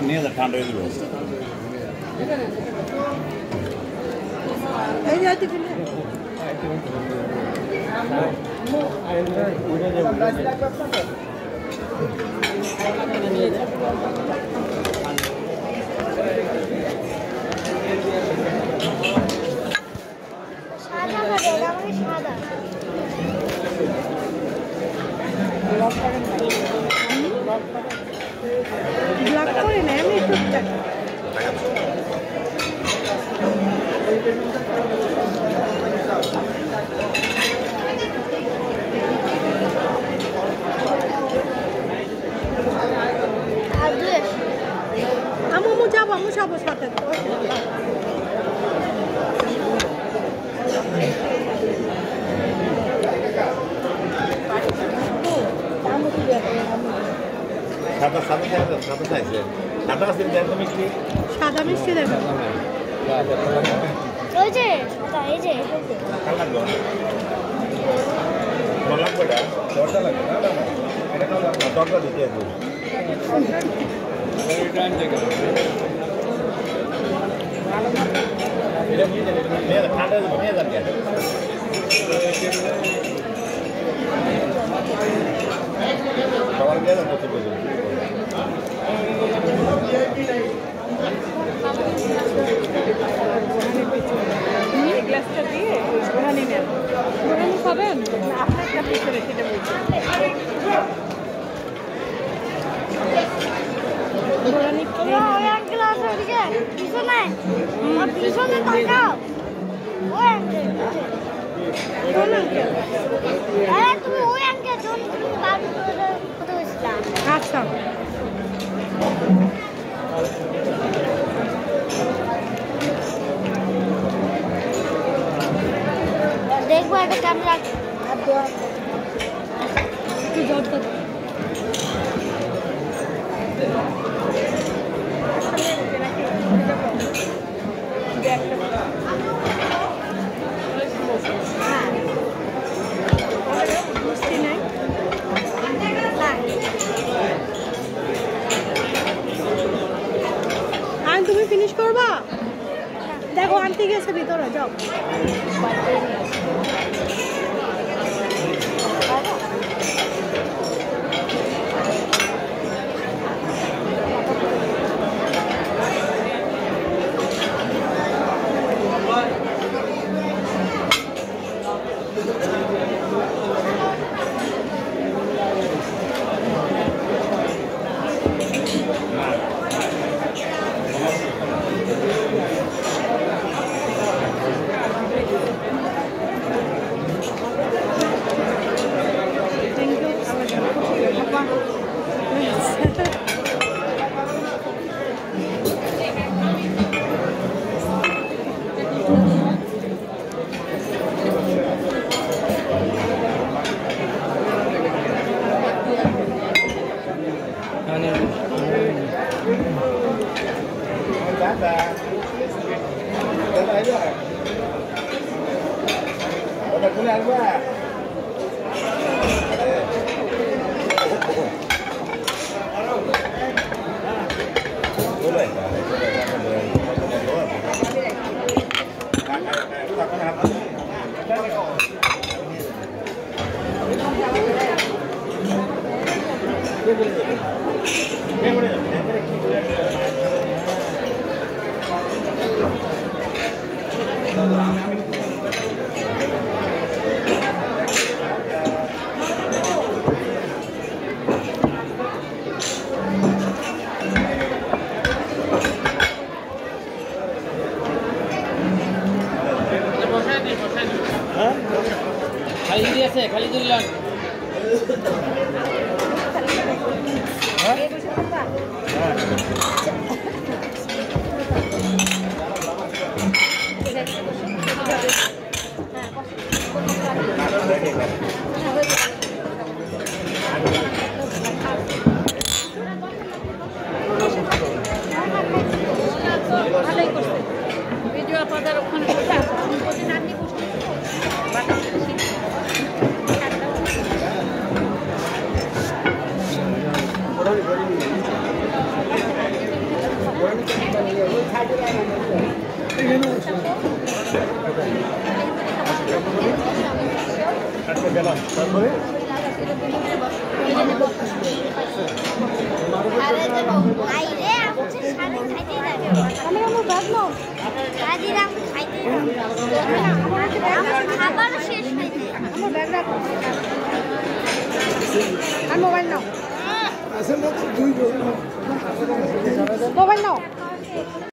নিয়ে যা ঠান্ডা হয়ে যাবে এই যাইতে কিনে ব্লক করে না আমি টুকটাক আমু যাবো আমু যাবো সাথে সাদা সাদা সাদা সাদা চাইছে সাদা আছে দেন মিষ্টি সাদা মিষ্টি দেবেন ওই যে এই যে লাগবে মলাক বড়া দরজা লাগবে না না এটা কাল দরজা দিতে হবে এই টাইম থেকে এটা নিয়ে ঠান্ডা নিয়ে যান কেন খাবার দিয়ে যান কত বলুন গ্লাসটা দিয়ে ঘোরানি নেন ঘোরানি খাবেন আপনার একটা পিছনে রেখে দেবেন ঘোরানি ওই আঙ্কেল আছে ওদিকে পিছনে পিছনে তাকাও ওই আঙ্কেল কোন আঙ্কেল আরে তুমি ওই আঙ্কেল যখন তুমি বাড়ি করে কত হইছিলা আচ্ছা দেখবো একটা ক্যামেরা আর দোয়া একটু জড়তা তুমি ফিনিশ করবা দেখো আনতে গেছে ভিতরে যাও খালিদুল্লাহ ভিডিও নিরাপদার ওখানে বসে তারপরে মোবাইল নাও মোবাইল নাও